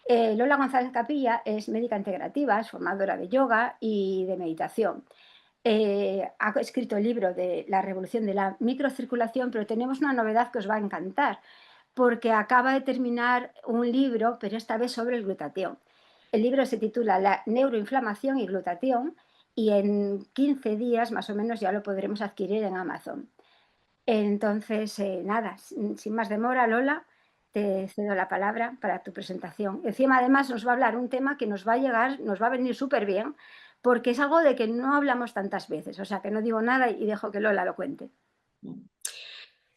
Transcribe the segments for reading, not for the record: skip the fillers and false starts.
Lola González Capilla es médica integrativa, es formadora de yoga y de meditación. Ha escrito el libro de La revolución de la microcirculación, pero tenemos una novedad que os va a encantar, porque acaba de terminar un libro, pero esta vez sobre el glutatión. El libro se titula La neuroinflamación y glutatión y en 15 días más o menos ya lo podremos adquirir en Amazon. Entonces, nada, sin más demora, Lola, te cedo la palabra para tu presentación. Encima, además, nos va a hablar un tema que nos va a llegar, nos va a venir súper bien, porque es algo de que no hablamos tantas veces. O sea, que no digo nada y dejo que Lola lo cuente.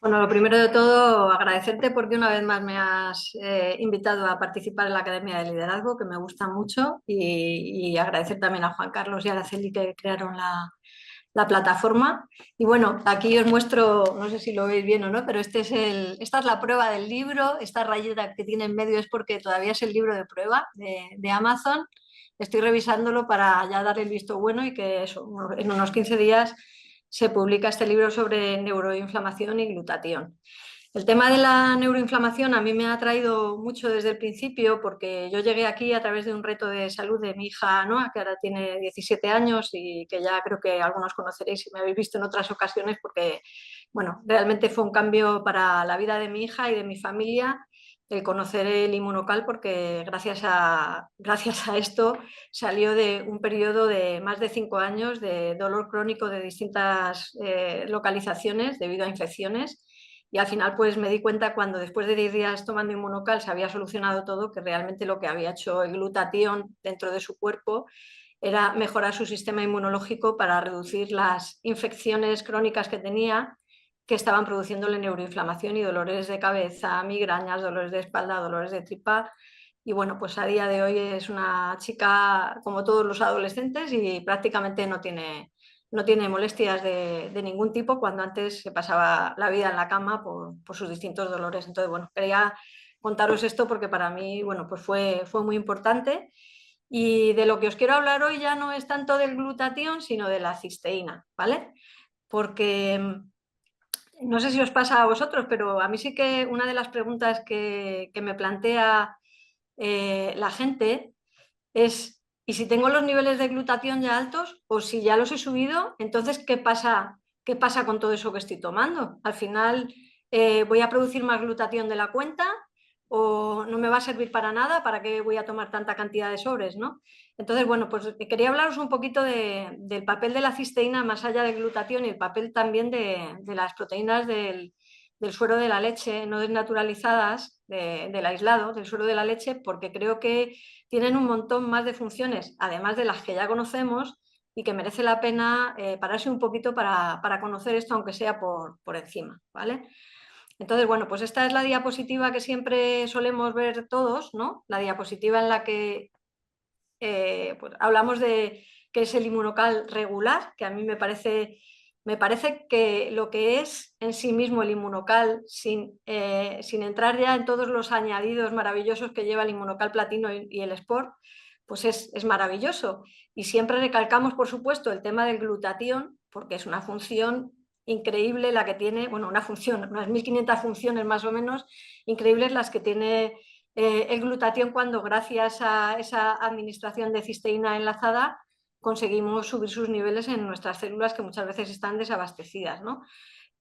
Bueno, lo primero de todo, agradecerte porque una vez más me has invitado a participar en la Academia de Liderazgo, que me gusta mucho, y agradecer también a Juan Carlos y a Araceli que crearon la plataforma. Y bueno, aquí os muestro, no sé si lo veis bien o no, pero esta es la prueba del libro. Esta rayita que tiene en medio es porque todavía es el libro de prueba de Amazon. Estoy revisándolo para ya darle el visto bueno y que eso, en unos 15 días se publica este libro sobre neuroinflamación y glutatión. El tema de la neuroinflamación a mí me ha atraído mucho desde el principio porque yo llegué aquí a través de un reto de salud de mi hija Noa, que ahora tiene 17 años y que ya creo que algunos conoceréis si me habéis visto en otras ocasiones porque, bueno, realmente fue un cambio para la vida de mi hija y de mi familia el conocer el Inmunocal porque gracias a esto salió de un periodo de más de 5 años de dolor crónico de distintas localizaciones debido a infecciones. Y al final pues me di cuenta cuando después de 10 días tomando Inmunocal se había solucionado todo, que realmente lo que había hecho el glutatión dentro de su cuerpo era mejorar su sistema inmunológico para reducir las infecciones crónicas que tenía, que estaban produciéndole neuroinflamación y dolores de cabeza, migrañas, dolores de espalda, dolores de tripa. Y bueno, pues a día de hoy es una chica como todos los adolescentes y prácticamente no tiene molestias de ningún tipo cuando antes se pasaba la vida en la cama por sus distintos dolores. Entonces, bueno, quería contaros esto porque para mí, bueno, pues fue muy importante. Y de lo que os quiero hablar hoy ya no es tanto del glutatión, sino de la cisteína, ¿vale? Porque no sé si os pasa a vosotros, pero a mí sí que una de las preguntas que me plantea la gente es, ¿y si tengo los niveles de glutatión ya altos o si ya los he subido, entonces qué pasa? ¿Qué pasa con todo eso que estoy tomando? Al final, ¿voy a producir más glutatión de la cuenta o no me va a servir para nada? ¿Para qué voy a tomar tanta cantidad de sobres, no? Entonces, bueno, pues quería hablaros un poquito del papel de la cisteína más allá del glutatión y el papel también de las proteínas del suero de la leche no desnaturalizadas, del aislado, del suero de la leche, porque creo que tienen un montón más de funciones, además de las que ya conocemos, y que merece la pena pararse un poquito para conocer esto, aunque sea por encima, ¿vale? Entonces, bueno, pues esta es la diapositiva que siempre solemos ver todos, ¿no? La diapositiva en la que pues hablamos de qué es el inmunocal regular, que a mí me parece que lo que es en sí mismo el inmunocal, sin entrar ya en todos los añadidos maravillosos que lleva el inmunocal platino y el sport, pues es maravilloso. Y siempre recalcamos, por supuesto, el tema del glutatión, porque es una función increíble la que tiene, bueno, una función, unas 1500 funciones más o menos, increíbles las que tiene el glutatión cuando gracias a esa administración de cisteína enlazada conseguimos subir sus niveles en nuestras células que muchas veces están desabastecidas, ¿no?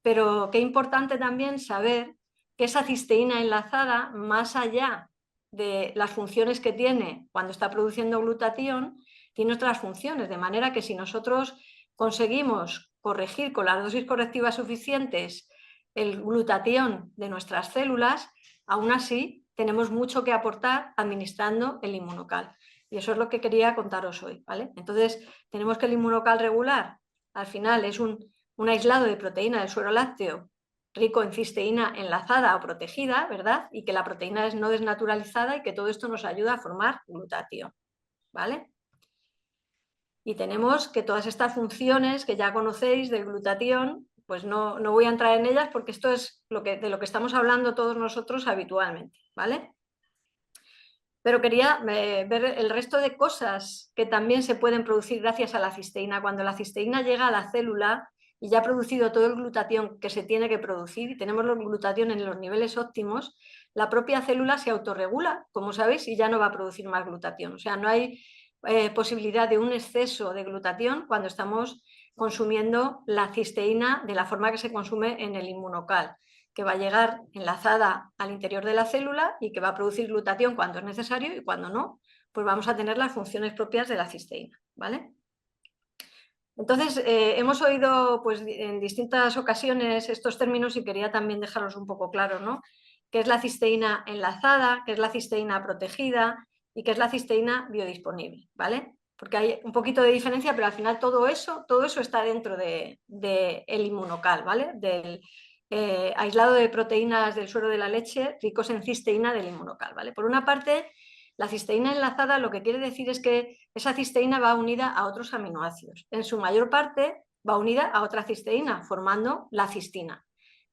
Pero qué importante también saber que esa cisteína enlazada, más allá de las funciones que tiene cuando está produciendo glutatión, tiene otras funciones, de manera que si nosotros conseguimos corregir con las dosis correctivas suficientes el glutatión de nuestras células, aún así tenemos mucho que aportar administrando el inmunocal. Y eso es lo que quería contaros hoy, ¿vale? Entonces, tenemos que el inmunocal regular, al final, es un aislado de proteína del suero lácteo rico en cisteína enlazada o protegida, ¿verdad? Y que la proteína es no desnaturalizada y que todo esto nos ayuda a formar glutatión, ¿vale? Y tenemos que todas estas funciones que ya conocéis del glutatión, pues no voy a entrar en ellas porque esto es de lo que estamos hablando todos nosotros habitualmente, ¿vale? Pero quería ver el resto de cosas que también se pueden producir gracias a la cisteína. Cuando la cisteína llega a la célula y ya ha producido todo el glutatión que se tiene que producir, y tenemos el glutatión en los niveles óptimos, la propia célula se autorregula, como sabéis, y ya no va a producir más glutatión. O sea, no hay posibilidad de un exceso de glutatión cuando estamos consumiendo la cisteína de la forma que se consume en el inmunocal, que va a llegar enlazada al interior de la célula y que va a producir glutatión cuando es necesario, y cuando no, pues vamos a tener las funciones propias de la cisteína, ¿vale? Entonces, hemos oído pues, en distintas ocasiones estos términos y quería también dejarlos un poco claros, ¿no? ¿Qué es la cisteína enlazada? ¿Qué es la cisteína protegida? ¿Y qué es la cisteína biodisponible? ¿Vale? Porque hay un poquito de diferencia, pero al final todo eso está dentro del inmunocal, ¿vale? Del aislado de proteínas del suero de la leche ricos en cisteína del inmunocal, ¿vale? Por una parte, la cisteína enlazada lo que quiere decir es que esa cisteína va unida a otros aminoácidos. En su mayor parte va unida a otra cisteína, formando la cistina,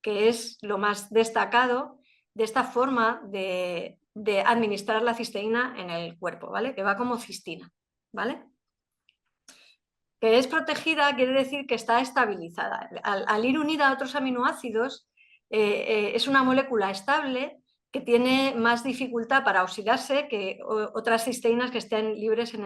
que es lo más destacado de esta forma de administrar la cisteína en el cuerpo, ¿vale? Que va como cistina, ¿vale? Que es protegida quiere decir que está estabilizada. Al ir unida a otros aminoácidos, es una molécula estable que tiene más dificultad para oxidarse que otras cisteínas que estén libres en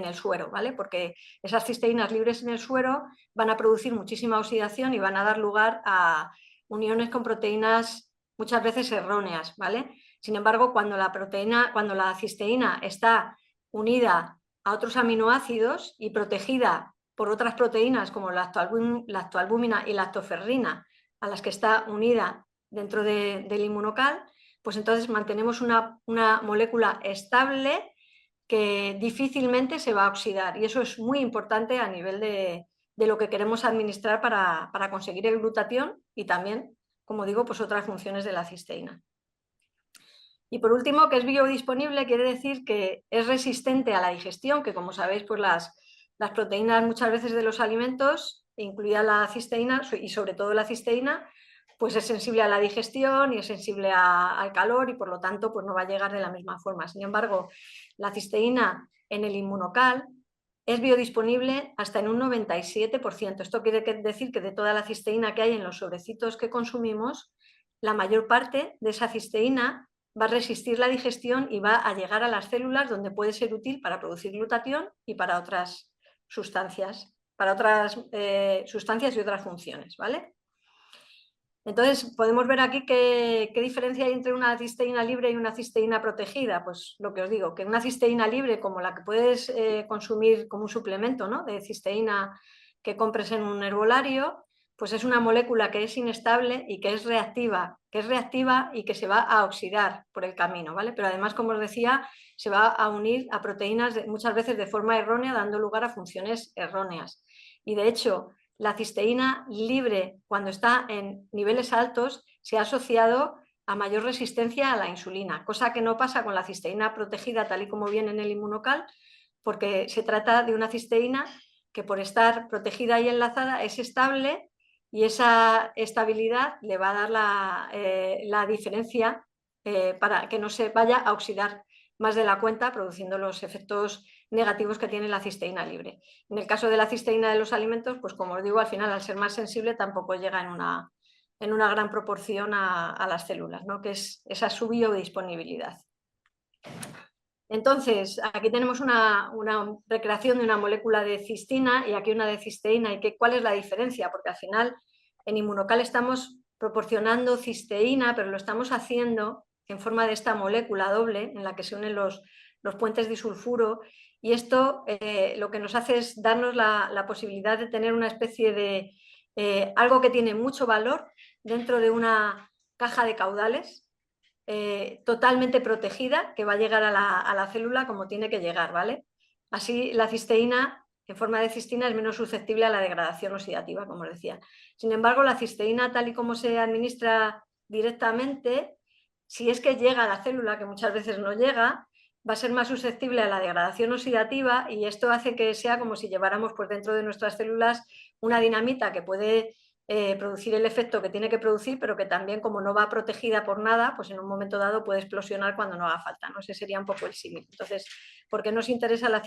el suero, ¿vale? Porque esas cisteínas libres en el suero van a producir muchísima oxidación y van a dar lugar a uniones con proteínas muchas veces erróneas, ¿vale? Sin embargo, cuando la cisteína está unida a otros aminoácidos y protegida por otras proteínas como lactoalbúmina y lactoferrina, a las que está unida dentro del inmunocal, pues entonces mantenemos una molécula estable que difícilmente se va a oxidar. Y eso es muy importante a nivel de lo que queremos administrar para conseguir el glutatión y también, como digo, pues otras funciones de la cisteína. Y por último, que es biodisponible, quiere decir que es resistente a la digestión, que como sabéis, pues las proteínas muchas veces de los alimentos, incluida la cisteína y sobre todo la cisteína, pues es sensible a la digestión y es sensible al calor y por lo tanto pues no va a llegar de la misma forma. Sin embargo, la cisteína en el inmunocal es biodisponible hasta en un 97%. Esto quiere decir que de toda la cisteína que hay en los sobrecitos que consumimos, la mayor parte de esa cisteína va a resistir la digestión y va a llegar a las células donde puede ser útil para producir glutatión y para otras sustancias, sustancias y otras funciones, ¿vale? Entonces, podemos ver aquí qué diferencia hay entre una cisteína libre y una cisteína protegida. Pues lo que os digo, que una cisteína libre, como la que puedes consumir como un suplemento, ¿no?, de cisteína que compres en un herbolario, pues es una molécula que es inestable y que es reactiva y que se va a oxidar por el camino, ¿vale? Pero además, como os decía, se va a unir a proteínas muchas veces de forma errónea, dando lugar a funciones erróneas. Y de hecho, la cisteína libre, cuando está en niveles altos, se ha asociado a mayor resistencia a la insulina, cosa que no pasa con la cisteína protegida tal y como viene en el inmunocal, porque se trata de una cisteína que por estar protegida y enlazada es estable y esa estabilidad le va a dar la diferencia para que no se vaya a oxidar más de la cuenta, produciendo los efectos negativos que tiene la cisteína libre. En el caso de la cisteína de los alimentos, pues como os digo, al final, al ser más sensible, tampoco llega en una gran proporción a las células, ¿no?, que es esa su biodisponibilidad. Entonces, aquí tenemos una recreación de una molécula de cistina y aquí una de cisteína. ¿Y cuál es la diferencia? Porque al final en inmunocal estamos proporcionando cisteína, pero lo estamos haciendo en forma de esta molécula doble en la que se unen los puentes disulfuro, y esto lo que nos hace es darnos la posibilidad de tener una especie de algo que tiene mucho valor dentro de una caja de caudales totalmente protegida, que va a llegar a la célula como tiene que llegar, ¿vale? Así la cisteína, en forma de cistina, es menos susceptible a la degradación oxidativa, como os decía. Sin embargo, la cisteína, tal y como se administra directamente, si es que llega a la célula, que muchas veces no llega, va a ser más susceptible a la degradación oxidativa, y esto hace que sea como si lleváramos por dentro de nuestras células una dinamita que puede producir el efecto que tiene que producir, pero que también, como no va protegida por nada, pues en un momento dado puede explosionar cuando no haga falta, ¿no? Ese sería un poco el símil. Entonces, ¿por qué nos interesa la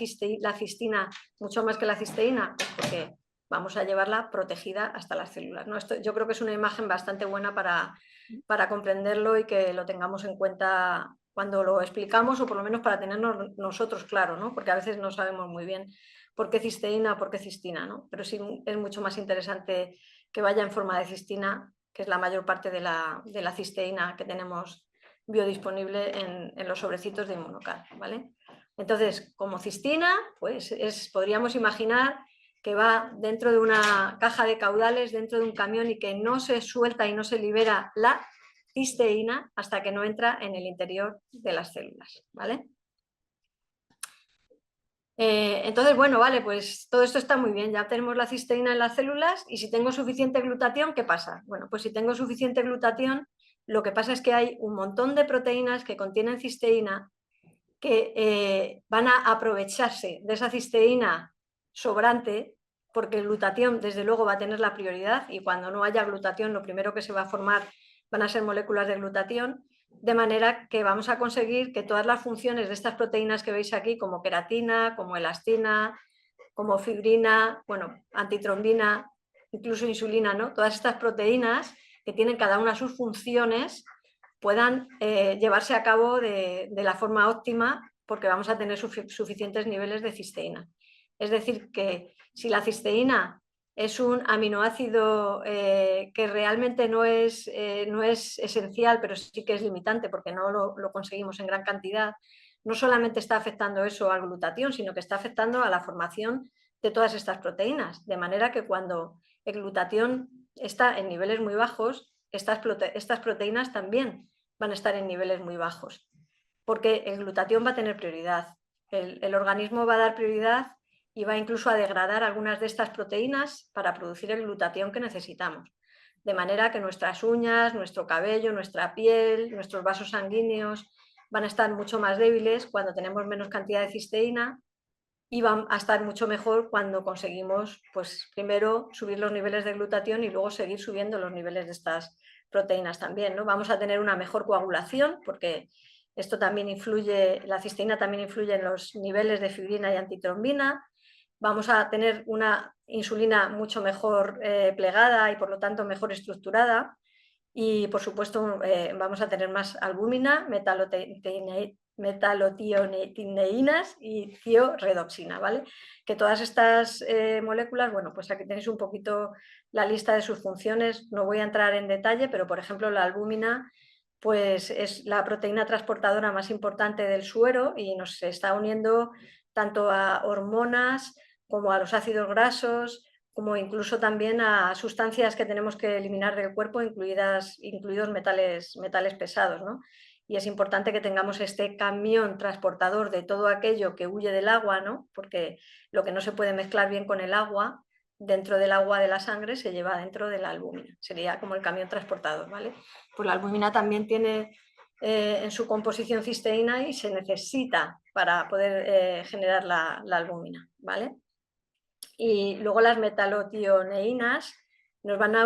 cistina mucho más que la cisteína? Pues porque vamos a llevarla protegida hasta las células, ¿no? Esto yo creo que es una imagen bastante buena para comprenderlo y que lo tengamos en cuenta cuando lo explicamos, o por lo menos para tenernos nosotros claro, ¿no? Porque a veces no sabemos muy bien por qué cisteína, por qué cistina, ¿no? Pero sí es mucho más interesante que vaya en forma de cistina, que es la mayor parte de la cisteína que tenemos biodisponible en los sobrecitos de Inmunocal, ¿vale? Entonces, como cistina, pues podríamos imaginar que va dentro de una caja de caudales, dentro de un camión, y que no se suelta y no se libera la cisteína hasta que no entra en el interior de las células, ¿vale? Entonces, bueno, vale, pues todo esto está muy bien, ya tenemos la cisteína en las células, y si tengo suficiente glutatión, ¿qué pasa? Bueno, pues si tengo suficiente glutatión, lo que pasa es que hay un montón de proteínas que contienen cisteína que van a aprovecharse de esa cisteína sobrante, porque el glutatión desde luego va a tener la prioridad, y cuando no haya glutatión lo primero que se va a formar van a ser moléculas de glutatión, de manera que vamos a conseguir que todas las funciones de estas proteínas que veis aquí, como queratina, como elastina, como fibrina, bueno, antitrombina, incluso insulina, ¿no? Todas estas proteínas que tienen cada una sus funciones, puedan llevarse a cabo de la forma óptima, porque vamos a tener suficientes niveles de cisteína. Es decir, que si la cisteína es un aminoácido que realmente no es esencial, pero sí que es limitante porque no lo conseguimos en gran cantidad, no solamente está afectando eso al glutatión, sino que está afectando a la formación de todas estas proteínas. De manera que cuando el glutatión está en niveles muy bajos, estas proteínas también van a estar en niveles muy bajos, porque el glutatión va a tener prioridad. El organismo va a dar prioridad y va incluso a degradar algunas de estas proteínas para producir el glutatión que necesitamos. De manera que nuestras uñas, nuestro cabello, nuestra piel, nuestros vasos sanguíneos van a estar mucho más débiles cuando tenemos menos cantidad de cisteína, y van a estar mucho mejor cuando conseguimos, pues primero subir los niveles de glutatión y luego seguir subiendo los niveles de estas proteínas también, ¿no? Vamos a tener una mejor coagulación, porque esto también influye, la cisteína también influye en los niveles de fibrina y antitrombina. Vamos a tener una insulina mucho mejor plegada y por lo tanto mejor estructurada, y por supuesto vamos a tener más albúmina, metalotioneinas y tioredoxina, ¿vale? Que todas estas moléculas, bueno, pues aquí tenéis un poquito la lista de sus funciones, no voy a entrar en detalle, pero por ejemplo la albúmina pues es la proteína transportadora más importante del suero y nos está uniendo tanto a hormonas como a los ácidos grasos, como incluso también a sustancias que tenemos que eliminar del cuerpo, incluidos metales pesados, ¿no? Y es importante que tengamos este camión transportador de todo aquello que huye del agua, ¿no? Porque lo que no se puede mezclar bien con el agua, dentro del agua de la sangre, se lleva dentro de la albúmina. Sería como el camión transportador, ¿vale? Pues la albúmina también tiene en su composición cisteína y se necesita para poder generar la albúmina, ¿vale? Y luego las metalotioneinas nos van a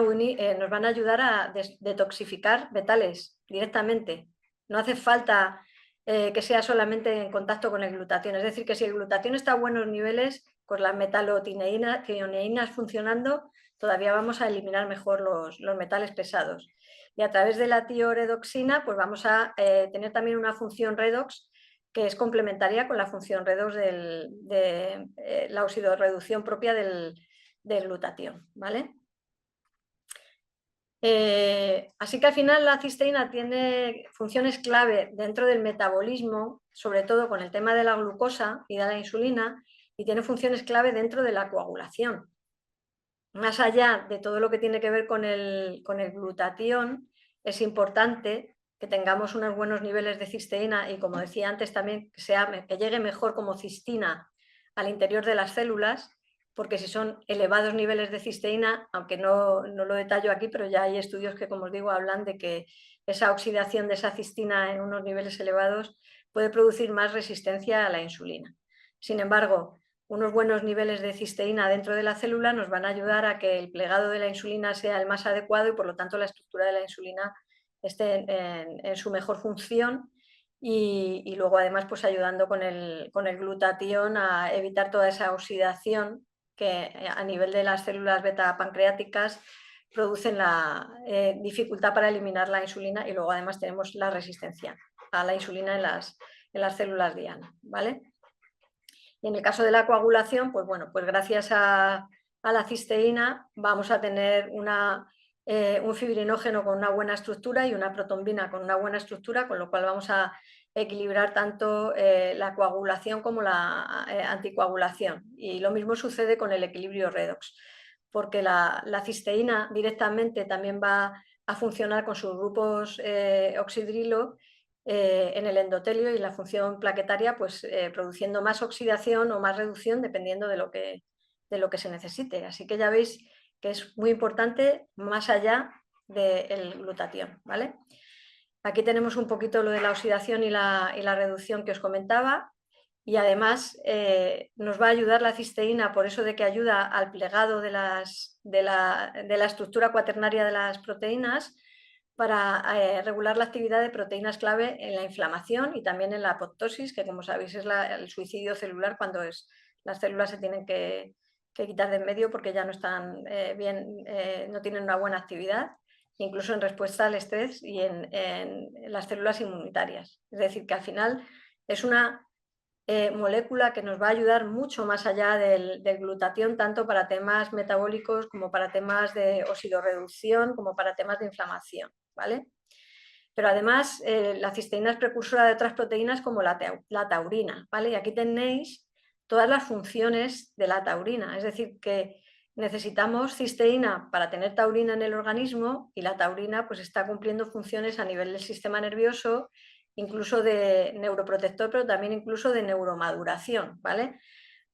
ayudar a detoxificar metales directamente. No hace falta que sea solamente en contacto con el glutatión. Es decir, que si el glutatión está a buenos niveles, pues las metalotioneinas funcionando, todavía vamos a eliminar mejor los metales pesados. Y a través de la tioredoxina, pues vamos a tener también una función redox que es complementaria con la función redox de la oxidorreducción propia del glutatión, ¿vale? Así que al final la cisteína tiene funciones clave dentro del metabolismo, sobre todo con el tema de la glucosa y de la insulina, y tiene funciones clave dentro de la coagulación. Más allá de todo lo que tiene que ver con el glutatión, es importante que tengamos unos buenos niveles de cisteína y, como decía antes, también que llegue mejor como cistina al interior de las células, porque si son elevados niveles de cisteína, aunque no lo detallo aquí, pero ya hay estudios que, como os digo, hablan de que esa oxidación de esa cistina en unos niveles elevados puede producir más resistencia a la insulina. Sin embargo, unos buenos niveles de cisteína dentro de la célula nos van a ayudar a que el plegado de la insulina sea el más adecuado y por lo tanto la estructura de la insulina esté en su mejor función, y luego además pues ayudando con el glutatión a evitar toda esa oxidación que a nivel de las células beta pancreáticas producen la dificultad para eliminar la insulina, y luego además tenemos la resistencia a la insulina en las células diana, ¿vale? Y en el caso de la coagulación, pues bueno, pues gracias a la cisteína vamos a tener un fibrinógeno con una buena estructura y una protombina con una buena estructura, con lo cual vamos a equilibrar tanto la coagulación como la anticoagulación. Y lo mismo sucede con el equilibrio redox, porque la cisteína directamente también va a funcionar con sus grupos oxidrilo en el endotelio y la función plaquetaria, pues produciendo más oxidación o más reducción dependiendo de lo que se necesite. Así que ya veis que es muy importante más allá del glutatión, ¿vale? Aquí tenemos un poquito lo de la oxidación y la reducción que os comentaba, y además nos va a ayudar la cisteína por eso de que ayuda al plegado de la estructura cuaternaria de las proteínas, para regular la actividad de proteínas clave en la inflamación y también en la apoptosis, que como sabéis es el suicidio celular cuando las células se tienen que quitar de en medio porque ya no están bien, no tienen una buena actividad, incluso en respuesta al estrés y en las células inmunitarias. Es decir, que al final es una molécula que nos va a ayudar mucho más allá del glutatión, tanto para temas metabólicos como para temas de oxidorreducción, como para temas de inflamación, ¿vale? Pero además la cisteína es precursora de otras proteínas como la taurina, ¿vale? Y aquí tenéis todas las funciones de la taurina, es decir, que necesitamos cisteína para tener taurina en el organismo, y la taurina pues está cumpliendo funciones a nivel del sistema nervioso, incluso de neuroprotector, pero también incluso de neuromaduración, ¿vale?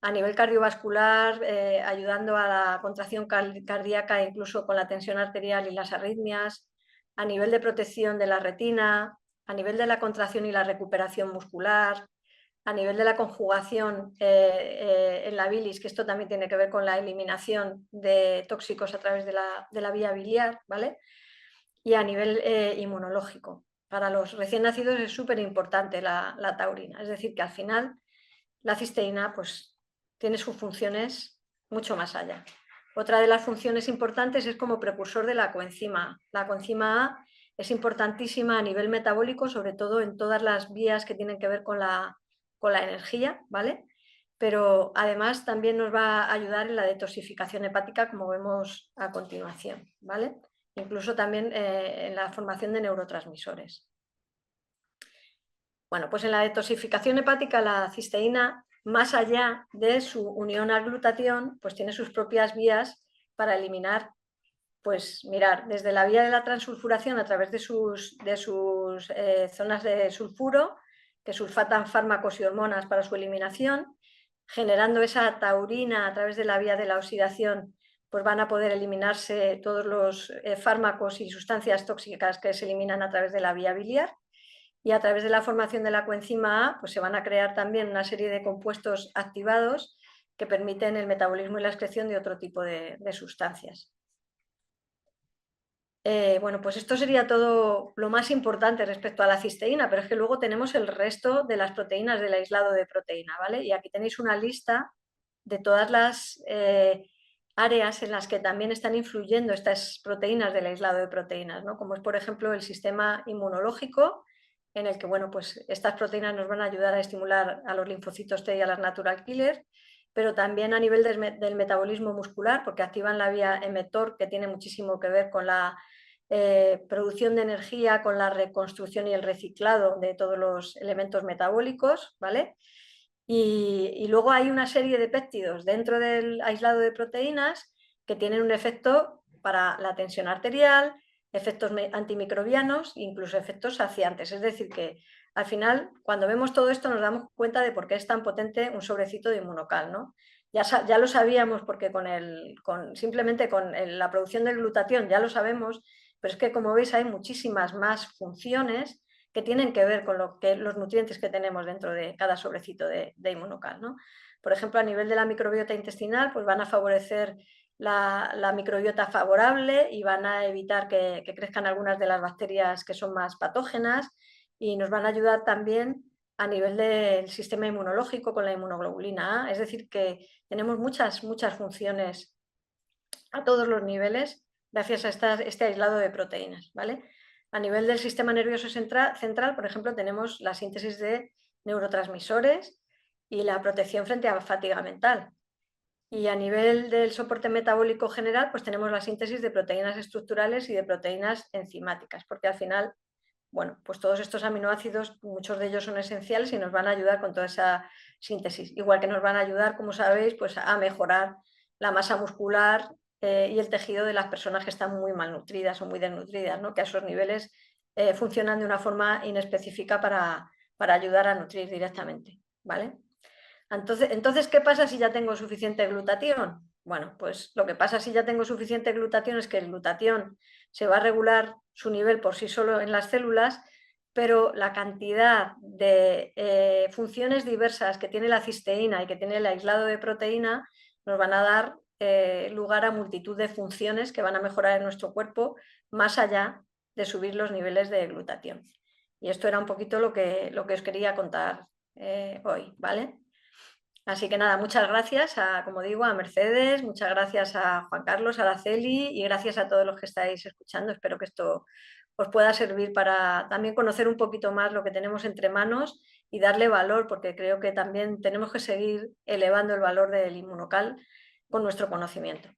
A nivel cardiovascular, ayudando a la contracción cardíaca, incluso con la tensión arterial y las arritmias, a nivel de protección de la retina, a nivel de la contracción y la recuperación muscular, a nivel de la conjugación en la bilis, que esto también tiene que ver con la eliminación de tóxicos a través de la vía biliar, ¿vale? Y a nivel inmunológico. Para los recién nacidos es súper importante la taurina, es decir, que al final la cisteína pues tiene sus funciones mucho más allá. Otra de las funciones importantes es como precursor de la coenzima A. La coenzima A es importantísima a nivel metabólico, sobre todo en todas las vías que tienen que ver con la energía, ¿vale? Pero además también nos va a ayudar en la detoxificación hepática, como vemos a continuación, ¿vale? Incluso también en la formación de neurotransmisores. Bueno, pues en la detoxificación hepática la cisteína, más allá de su unión al glutatión, pues tiene sus propias vías para eliminar, pues mirar, desde la vía de la transulfuración a través de sus zonas de sulfuro, que sulfatan fármacos y hormonas para su eliminación, generando esa taurina a través de la vía de la oxidación, pues van a poder eliminarse todos los fármacos y sustancias tóxicas que se eliminan a través de la vía biliar. Y a través de la formación de la coenzima A, pues se van a crear también una serie de compuestos activados que permiten el metabolismo y la excreción de otro tipo de sustancias. Bueno, pues esto sería todo lo más importante respecto a la cisteína, pero es que luego tenemos el resto de las proteínas del aislado de proteína, ¿vale? Y aquí tenéis una lista de todas las áreas en las que también están influyendo estas proteínas del aislado de proteínas, ¿no? Como es, por ejemplo, el sistema inmunológico, en el que, bueno, pues estas proteínas nos van a ayudar a estimular a los linfocitos T y a las natural killers, pero también a nivel del metabolismo muscular, porque activan la vía mTOR, que tiene muchísimo que ver con la producción de energía, con la reconstrucción y el reciclado de todos los elementos metabólicos, ¿vale? Y luego hay una serie de péptidos dentro del aislado de proteínas que tienen un efecto para la tensión arterial, efectos antimicrobianos, incluso efectos saciantes. Es decir, que al final, cuando vemos todo esto, nos damos cuenta de por qué es tan potente un sobrecito de Inmunocal, ¿no? Ya lo sabíamos porque simplemente con la producción del glutatión ya lo sabemos, pero es que, como veis, hay muchísimas más funciones que tienen que ver con los nutrientes que tenemos dentro de cada sobrecito de Inmunocal, ¿no? Por ejemplo, a nivel de la microbiota intestinal, pues van a favorecer la microbiota favorable y van a evitar que crezcan algunas de las bacterias que son más patógenas, y nos van a ayudar también a nivel del sistema inmunológico con la inmunoglobulina A, es decir, que tenemos muchas funciones a todos los niveles gracias a este aislado de proteínas, ¿vale? A nivel del sistema nervioso central, por ejemplo, tenemos la síntesis de neurotransmisores y la protección frente a la fatiga mental. Y a nivel del soporte metabólico general, pues tenemos la síntesis de proteínas estructurales y de proteínas enzimáticas, porque al final, bueno, pues todos estos aminoácidos, muchos de ellos son esenciales y nos van a ayudar con toda esa síntesis. Igual que nos van a ayudar, como sabéis, pues a mejorar la masa muscular y el tejido de las personas que están muy malnutridas o muy desnutridas, ¿no? Que a esos niveles funcionan de una forma inespecífica para ayudar a nutrir directamente, ¿vale? Entonces, ¿qué pasa si ya tengo suficiente glutatión? Bueno, pues lo que pasa si ya tengo suficiente glutatión es que el glutatión se va a regular su nivel por sí solo en las células, pero la cantidad de funciones diversas que tiene la cisteína y que tiene el aislado de proteína nos van a dar lugar a multitud de funciones que van a mejorar en nuestro cuerpo más allá de subir los niveles de glutatión. Y esto era un poquito lo que os quería contar hoy, ¿vale? Así que nada, muchas gracias como digo, a Mercedes, muchas gracias a Juan Carlos, a Araceli y gracias a todos los que estáis escuchando. Espero que esto os pueda servir para también conocer un poquito más lo que tenemos entre manos y darle valor, porque creo que también tenemos que seguir elevando el valor del inmunocal con nuestro conocimiento.